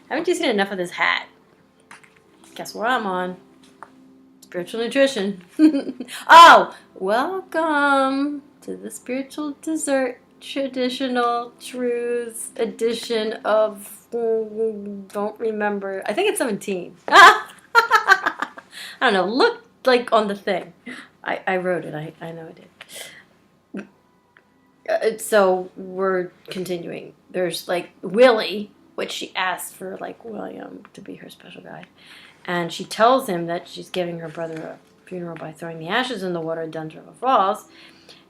Haven't you seen enough of this hat? Guess what I'm on? Spiritual nutrition. Oh, welcome to the spiritual dessert traditional Trews edition of don't remember. I think it's 17. I don't know. Look like on the thing. I wrote it. I know I did. So we're continuing. There's like Willie, which she asked for like William to be her special guide. And she tells him that she's giving her brother a funeral by throwing the ashes in the water at Duns River Falls.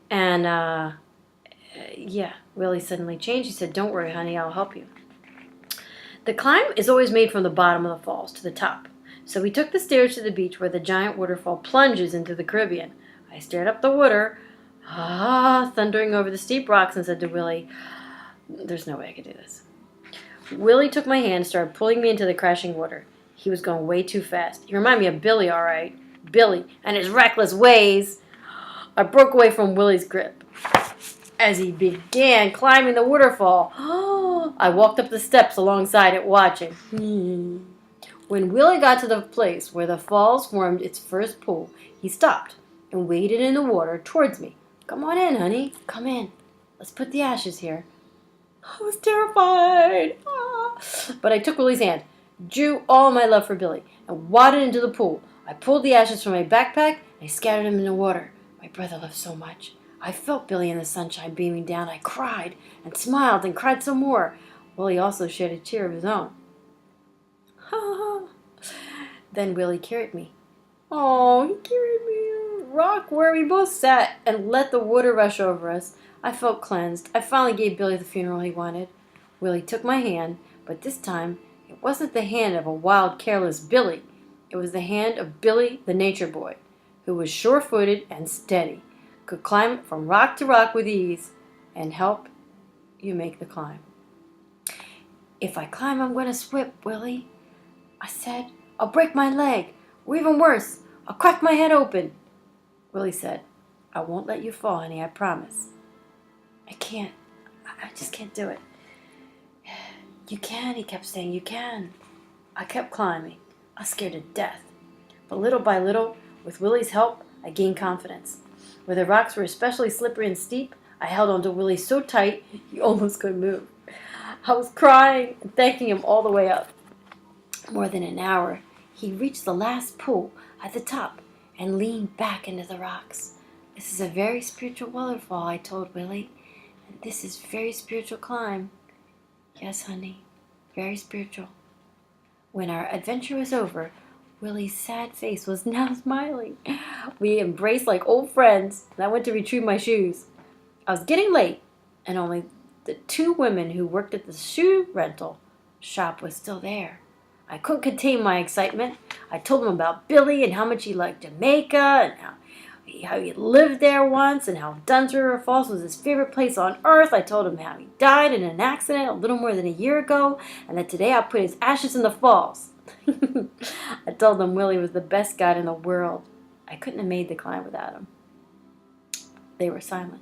And, yeah, Willie suddenly changed. He said, "Don't worry, honey, I'll help you." The climb is always made from the bottom of the falls to the top. So we took the stairs to the beach where the giant waterfall plunges into the Caribbean. I stared up the water, thundering over the steep rocks, and said to Willie, "There's no way I could do this." Willie took my hand and started pulling me into the crashing water. He was going way too fast. He reminded me of Billy, all right. Billy and his reckless ways. I broke away from Willie's grip as he began climbing the waterfall. I walked up the steps alongside it, watching. When Willie got to the place where the falls formed its first pool, he stopped and waded in the water towards me. "Come on in, honey. Come in. Let's put the ashes here." I was terrified. But I took Willie's hand, drew all my love for Billy, and waded into the pool. I pulled the ashes from my backpack, and I scattered them in the water. My brother loved so much. I felt Billy in the sunshine beaming down. I cried and smiled and cried some more. Willie also shed a tear of his own. Then Willie carried me. Oh, he carried me to a rock where we both sat and let the water rush over us. I felt cleansed. I finally gave Billy the funeral he wanted. Willie took my hand, but this time it wasn't the hand of a wild, careless Billy. It was the hand of Billy, the nature boy, who was sure-footed and steady, could climb from rock to rock with ease, and help you make the climb. "If I climb, I'm going to swim, Willie," I said. "I'll break my leg, or even worse, I'll crack my head open." Willie said, "I won't let you fall, honey, I promise." "I can't. I just can't do it." "You can," he kept saying, "you can." I kept climbing. I was scared to death. But little by little, with Willie's help, I gained confidence. Where the rocks were especially slippery and steep, I held onto Willie so tight he almost couldn't move. I was crying and thanking him all the way up. More than an hour, he reached the last pool at the top and leaned back into the rocks. "This is a very spiritual waterfall," I told Willie. "And this is very spiritual climb." "Yes, honey, very spiritual." When our adventure was over, Willie's sad face was now smiling. We embraced like old friends, and I went to retrieve my shoes. I was getting late, and only the two women who worked at the shoe rental shop was still there. I couldn't contain my excitement. I told them about Billy and how much he liked Jamaica, and how he lived there once, and how Duns River Falls was his favorite place on earth. I told him how he died in an accident a little more than a year ago, and that today I put his ashes in the falls. I told them Willie was the best guide in the world. I couldn't have made the climb without him. They were silent.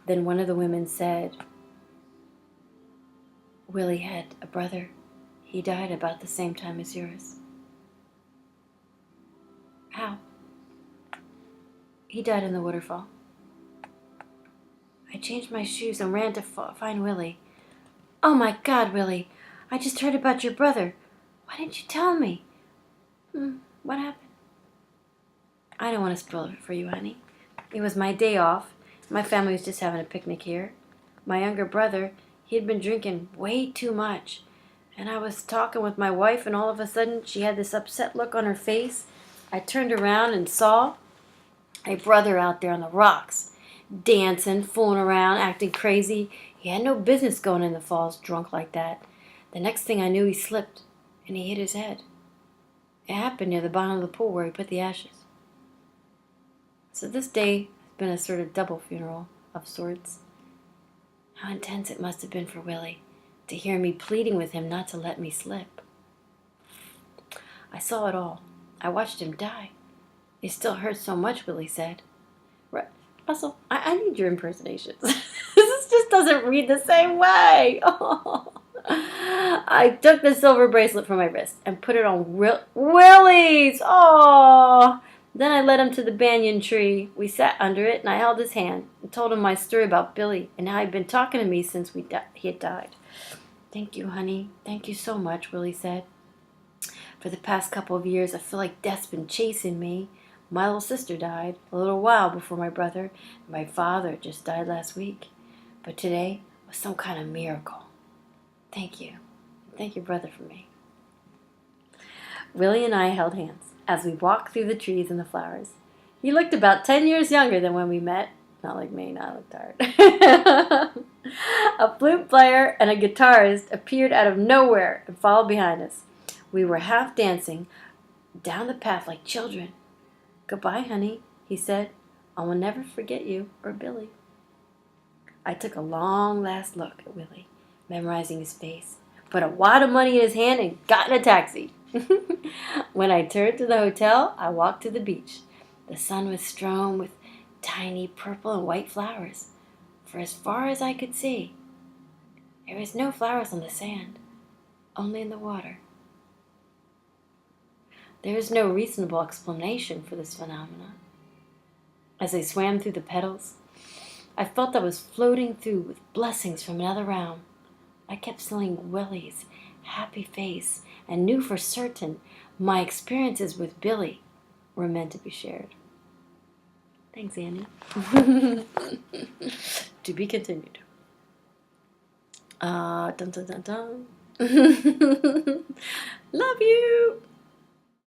Then one of the women said, "Willie had a brother. He died about the same time as yours." "How?" "He died in the waterfall." I changed my shoes and ran to find Willie. "Oh my God, Willie, I just heard about your brother. Why didn't you tell me?" What happened?" "I don't want to spoil it for you, honey. It was my day off. My family was just having a picnic here. My younger brother, he had been drinking way too much. And I was talking with my wife, and all of a sudden she had this upset look on her face. I turned around and saw a brother out there on the rocks, dancing, fooling around, acting crazy. He had no business going in the falls drunk like that. The next thing I knew, he slipped, and he hit his head. It happened near the bottom of the pool where he put the ashes. So this day has been a sort of double funeral of sorts. How intense it must have been for Willie to hear me pleading with him not to let me slip. I saw it all. I watched him die. "It still hurts so much," Willie said. Russell, I need your impersonations. This just doesn't doesn't read the same way. Oh. I took the silver bracelet from my wrist and put it on Willie's. Oh. Then I led him to the banyan tree. We sat under it, and I held his hand and told him my story about Billy and how he'd been talking to me since he had died. Thank you, honey. Thank you so much, Willie said. For the past couple of years, I feel like death's been chasing me. My little sister died a little while before my brother, and my father just died last week. But today was some kind of miracle. Thank you. Thank your brother for me. Willie and I held hands as we walked through the trees and the flowers. He looked about 10 years younger than when we met. Not like me, I look tired. A flute player and a guitarist appeared out of nowhere and followed behind us. We were half dancing down the path like children. Goodbye, honey, he said. I will never forget you or Billy. I took a long last look at Willie, memorizing his face, put a wad of money in his hand, and got in a taxi. When I turned to the hotel, I walked to the beach. The sun was strewn with tiny purple and white flowers. For as far as I could see, there was no flowers on the sand, only in the water. There was no reasonable explanation for this phenomenon. As I swam through the petals, I felt I was floating through with blessings from another realm. I kept seeing Willie's happy face and knew for certain my experiences with Billy were meant to be shared. Thanks, Annie. To be continued. Dun dun dun dun. Love you.